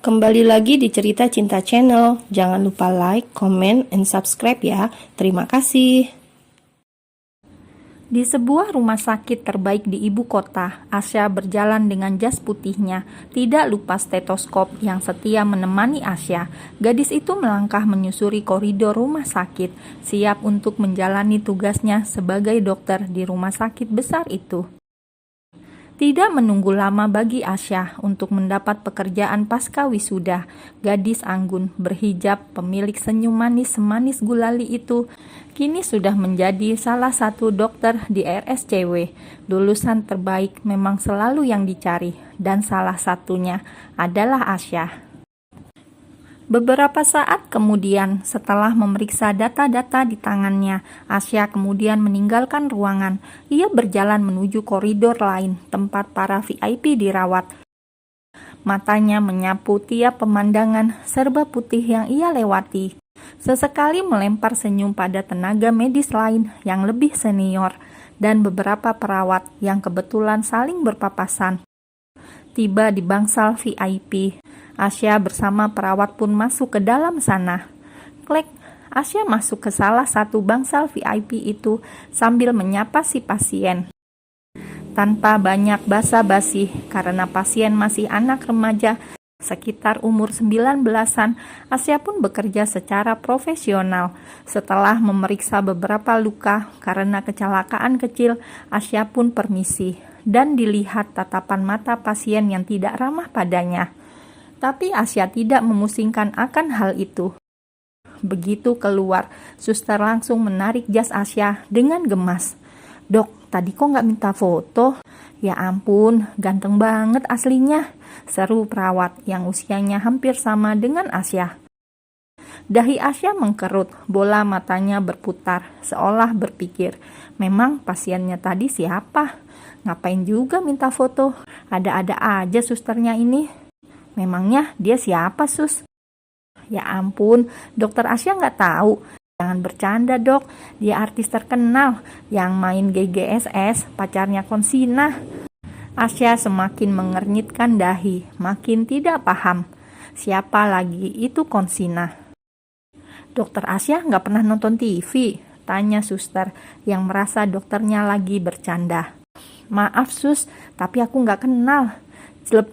Kembali lagi di Cerita Cinta Channel. Jangan lupa like, comment, and subscribe ya. Terima kasih. Di sebuah rumah sakit terbaik di ibu kota, Asya berjalan dengan jas putihnya, tidak lupa stetoskop yang setia menemani Asya. Gadis itu melangkah menyusuri koridor rumah sakit, siap untuk menjalani tugasnya sebagai dokter di rumah sakit besar itu. Tidak menunggu lama bagi Asya untuk mendapat pekerjaan pasca wisuda. Gadis anggun, berhijab, pemilik senyum manis semanis gulali itu, kini sudah menjadi salah satu dokter di RSCW. Lulusan terbaik memang selalu yang dicari, dan salah satunya adalah Asya. Beberapa saat kemudian, setelah memeriksa data-data di tangannya, Asya kemudian meninggalkan ruangan. Ia berjalan menuju koridor lain, tempat para VIP dirawat. Matanya menyapu tiap pemandangan serba putih yang ia lewati. Sesekali melempar senyum pada tenaga medis lain yang lebih senior, dan beberapa perawat yang kebetulan saling berpapasan. Tiba di bangsal VIP, Asya bersama perawat pun masuk ke dalam sana. Klek, Asya masuk ke salah satu bangsal VIP itu sambil menyapa si pasien. Tanpa banyak basa-basi, karena pasien masih anak remaja, sekitar umur 19-an, Asya pun bekerja secara profesional. Setelah memeriksa beberapa luka karena kecelakaan kecil, Asya pun permisi, dan dilihat tatapan mata pasien yang tidak ramah padanya. Tapi Asya tidak memusingkan akan hal itu. Begitu keluar, suster langsung menarik jas Asya dengan gemas. "Dok, tadi kok nggak minta foto?" "Ya ampun, ganteng banget aslinya," seru perawat yang usianya hampir sama dengan Asya. Dahi Asya mengkerut, bola matanya berputar, seolah berpikir, memang pasiennya tadi siapa? Ngapain juga minta foto? Ada-ada aja susternya ini. Memangnya dia siapa, Sus? "Ya ampun, dokter Asya nggak tahu. Jangan bercanda, Dok. Dia artis terkenal yang main GGSS, pacarnya Konsina." Asya semakin mengernyitkan dahi, makin tidak paham. Siapa lagi itu Konsina? "Dokter Asya nggak pernah nonton TV?" tanya suster yang merasa dokternya lagi bercanda. "Maaf, Sus, tapi aku nggak kenal." Jelep.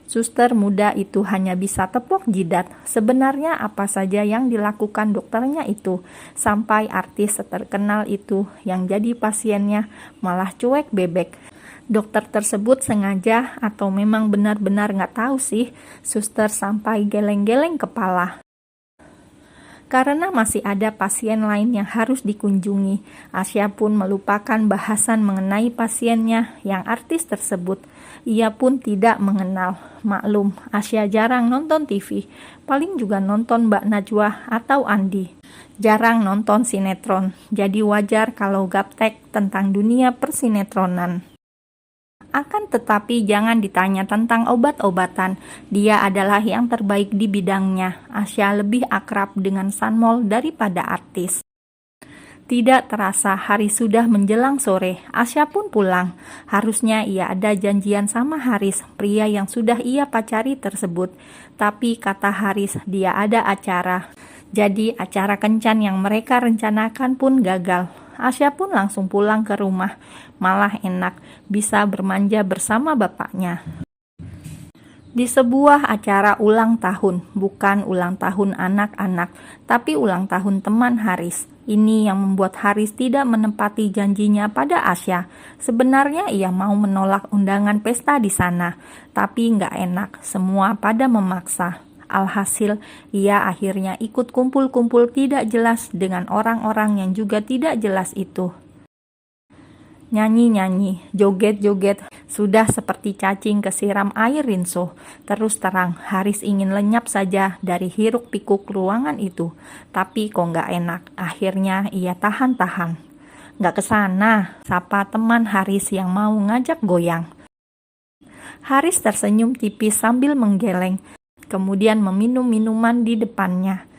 Suster muda itu hanya bisa tepuk jidat. Sebenarnya apa saja yang dilakukan dokternya itu, sampai artis terkenal itu yang jadi pasiennya malah cuek bebek. Dokter tersebut sengaja atau memang benar-benar nggak tahu sih, suster sampai geleng-geleng kepala. Karena masih ada pasien lain yang harus dikunjungi, Asya pun melupakan bahasan mengenai pasiennya yang artis tersebut. Ia pun tidak mengenal. Maklum, Asya jarang nonton TV, paling juga nonton Mbak Najwa atau Andi. Jarang nonton sinetron, jadi wajar kalau gaptek tentang dunia persinetronan. Akan tetapi jangan ditanya tentang obat-obatan, dia adalah yang terbaik di bidangnya. Asya lebih akrab dengan Sanmol daripada artis. Tidak terasa hari sudah menjelang sore, Asya pun pulang. Harusnya ia ada janjian sama Haris, pria yang sudah ia pacari tersebut. Tapi kata Haris, dia ada acara. Jadi acara kencan yang mereka rencanakan pun gagal. Asya pun langsung pulang ke rumah. Malah enak, bisa bermanja bersama bapaknya. Di sebuah acara ulang tahun, bukan ulang tahun anak-anak, tapi ulang tahun teman Haris. Ini yang membuat Haris tidak menepati janjinya pada Asya. Sebenarnya ia mau menolak undangan pesta di sana, tapi nggak enak, semua pada memaksa. Alhasil, ia akhirnya ikut kumpul-kumpul tidak jelas dengan orang-orang yang juga tidak jelas itu. Nyanyi-nyanyi, joget-joget, sudah seperti cacing kesiram air rinso. Terus terang, Haris ingin lenyap saja dari hiruk pikuk ruangan itu. Tapi kok nggak enak, akhirnya ia tahan-tahan. "Nggak kesana," sapa teman Haris yang mau ngajak goyang. Haris tersenyum tipis sambil menggeleng, kemudian meminum minuman di depannya.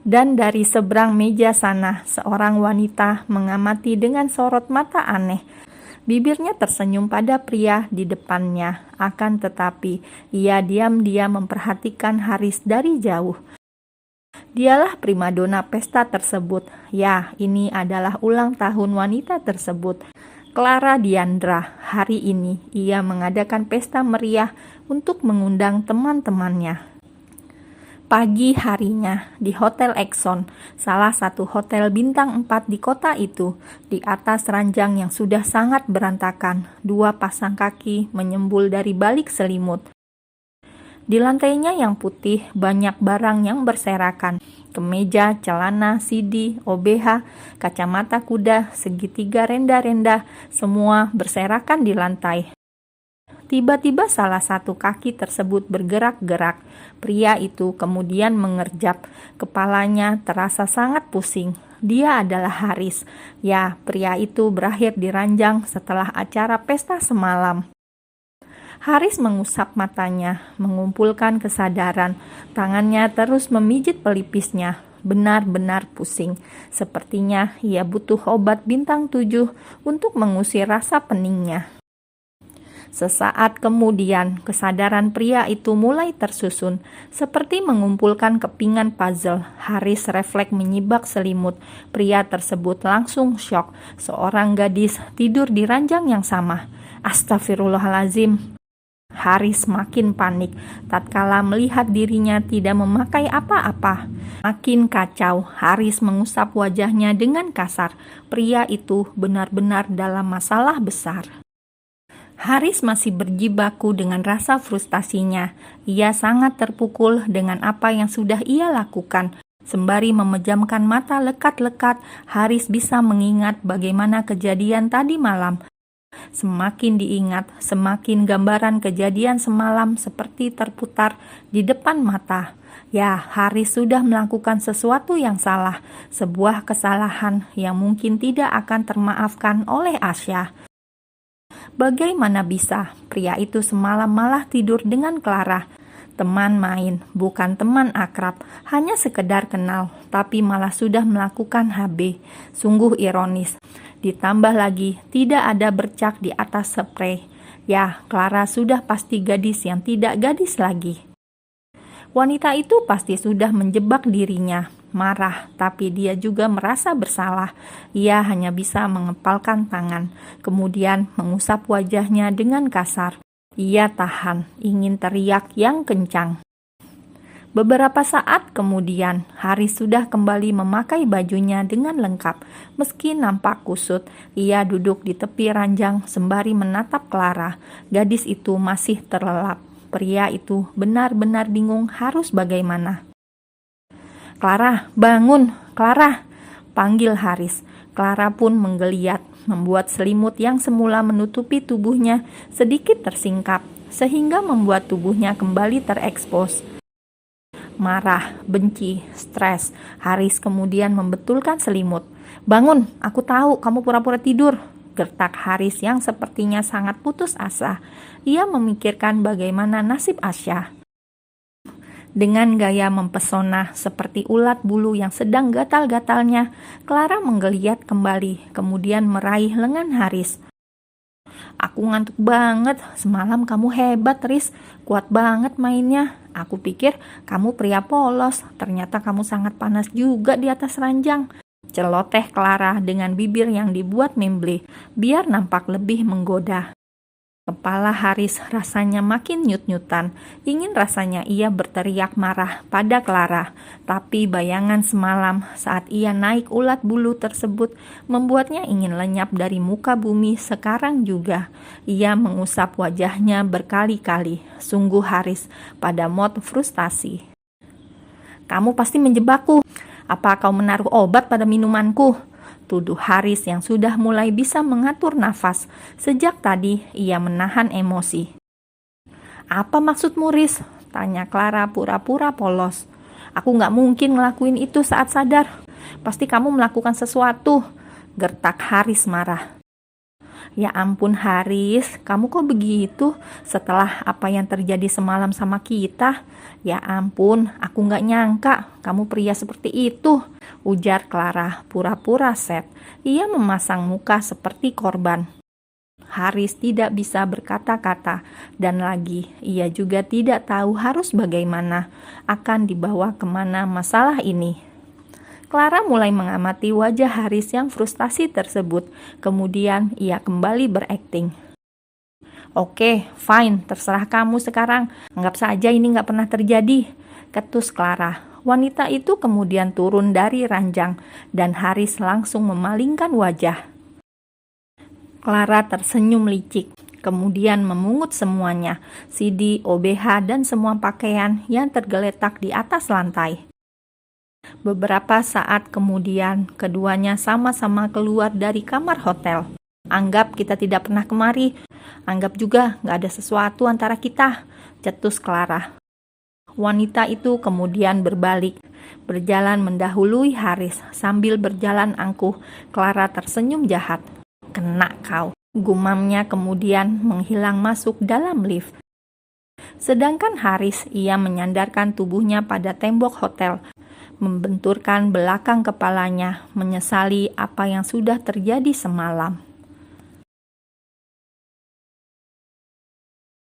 Dan dari seberang meja sana, seorang wanita mengamati dengan sorot mata aneh. Bibirnya tersenyum pada pria di depannya, akan tetapi ia diam-diam memperhatikan Haris dari jauh. Dialah primadona pesta tersebut. Ya, ini adalah ulang tahun wanita tersebut, Clara Diandra. Hari ini ia mengadakan pesta meriah untuk mengundang teman-temannya. Pagi harinya di Hotel Exxon, salah satu hotel bintang 4 di kota itu, di atas ranjang yang sudah sangat berantakan, dua pasang kaki menyembul dari balik selimut. Di lantainya yang putih, banyak barang yang berserakan. Kemeja, celana, CD, OBH, kacamata kuda, segitiga renda-renda, semua berserakan di lantai. Tiba-tiba salah satu kaki tersebut bergerak-gerak. Pria itu kemudian mengerjap. Kepalanya terasa sangat pusing. Dia adalah Haris. Ya, pria itu berakhir di ranjang setelah acara pesta semalam. Haris mengusap matanya, mengumpulkan kesadaran. Tangannya terus memijit pelipisnya. Benar-benar pusing. Sepertinya ia butuh obat bintang 7 untuk mengusir rasa peningnya. Sesaat kemudian, kesadaran pria itu mulai tersusun. Seperti mengumpulkan kepingan puzzle, Haris refleks menyibak selimut. Pria tersebut langsung syok. Seorang gadis tidur di ranjang yang sama. Astagfirullahalazim. Haris makin panik tatkala melihat dirinya tidak memakai apa-apa. Makin kacau, Haris mengusap wajahnya dengan kasar. Pria itu benar-benar dalam masalah besar. Haris masih berjibaku dengan rasa frustasinya. Ia sangat terpukul dengan apa yang sudah ia lakukan. Sembari memejamkan mata lekat-lekat, Haris bisa mengingat bagaimana kejadian tadi malam. Semakin diingat, semakin gambaran kejadian semalam seperti terputar di depan mata. Ya, Haris sudah melakukan sesuatu yang salah, sebuah kesalahan yang mungkin tidak akan termaafkan oleh Asya. Bagaimana bisa pria itu semalam malah tidur dengan Clara? Teman main, bukan teman akrab, hanya sekedar kenal, tapi malah sudah melakukan HB. Sungguh ironis. Ditambah lagi, tidak ada bercak di atas spray. Ya, Clara sudah pasti gadis yang tidak gadis lagi. Wanita itu pasti sudah menjebak dirinya. Marah, tapi dia juga merasa bersalah. Ia hanya bisa mengepalkan tangan, kemudian mengusap wajahnya dengan kasar. Ia tahan, ingin teriak yang kencang. Beberapa saat kemudian, Haris sudah kembali memakai bajunya dengan lengkap. Meski nampak kusut, ia duduk di tepi ranjang sembari menatap Clara. Gadis itu masih terlelap. Pria itu benar-benar bingung harus bagaimana. "Clara, bangun! Clara!" panggil Haris. Clara pun menggeliat, membuat selimut yang semula menutupi tubuhnya sedikit tersingkap, sehingga membuat tubuhnya kembali terekspos. Marah, benci, stres, Haris kemudian membetulkan selimut. "Bangun, aku tahu kamu pura-pura tidur," gertak Haris yang sepertinya sangat putus asa. Ia memikirkan bagaimana nasib Asya. Dengan gaya mempesona seperti ulat bulu yang sedang gatal-gatalnya, Clara menggeliat kembali, kemudian meraih lengan Haris. "Aku ngantuk banget, semalam kamu hebat, Riz, kuat banget mainnya. Aku pikir kamu pria polos, ternyata kamu sangat panas juga di atas ranjang," celoteh Clara dengan bibir yang dibuat memble, biar nampak lebih menggoda. Kepala Haris rasanya makin nyut-nyutan. Ingin rasanya ia berteriak marah pada Clara. Tapi bayangan semalam saat ia naik ulat bulu tersebut membuatnya ingin lenyap dari muka bumi sekarang juga. Ia mengusap wajahnya berkali-kali. Sungguh Haris pada mod frustasi. "Kamu pasti menjebakku. Apa kau menaruh obat pada minumanku?" tuduh Haris yang sudah mulai bisa mengatur nafas. Sejak tadi ia menahan emosi. "Apa maksudmu, Riz?" tanya Clara pura-pura polos. "Aku gak mungkin ngelakuin itu saat sadar. Pasti kamu melakukan sesuatu," gertak Haris marah. "Ya ampun Haris, kamu kok begitu setelah apa yang terjadi semalam sama kita? Ya ampun, aku gak nyangka kamu pria seperti itu," ujar Clara pura-pura sad. Ia memasang muka seperti korban. Haris tidak bisa berkata-kata, dan lagi ia juga tidak tahu harus bagaimana akan dibawa kemana masalah ini. Clara mulai mengamati wajah Haris yang frustasi tersebut. Kemudian ia kembali berakting. Oke, fine, terserah kamu sekarang. Anggap saja ini nggak pernah terjadi, ketus Clara. Wanita itu kemudian turun dari ranjang dan Haris langsung memalingkan wajah. Clara tersenyum licik, kemudian memungut semuanya, CD, OBH, dan semua pakaian yang tergeletak di atas lantai. Beberapa saat kemudian, keduanya sama-sama keluar dari kamar hotel. Anggap kita tidak pernah kemari, anggap juga gak ada sesuatu antara kita, cetus Clara. Wanita itu kemudian berbalik, berjalan mendahului Haris. Sambil berjalan angkuh, Clara tersenyum jahat. Kena kau, gumamnya kemudian menghilang masuk dalam lift. Sedangkan Haris, ia menyandarkan tubuhnya pada tembok hotel, membenturkan belakang kepalanya, menyesali apa yang sudah terjadi semalam.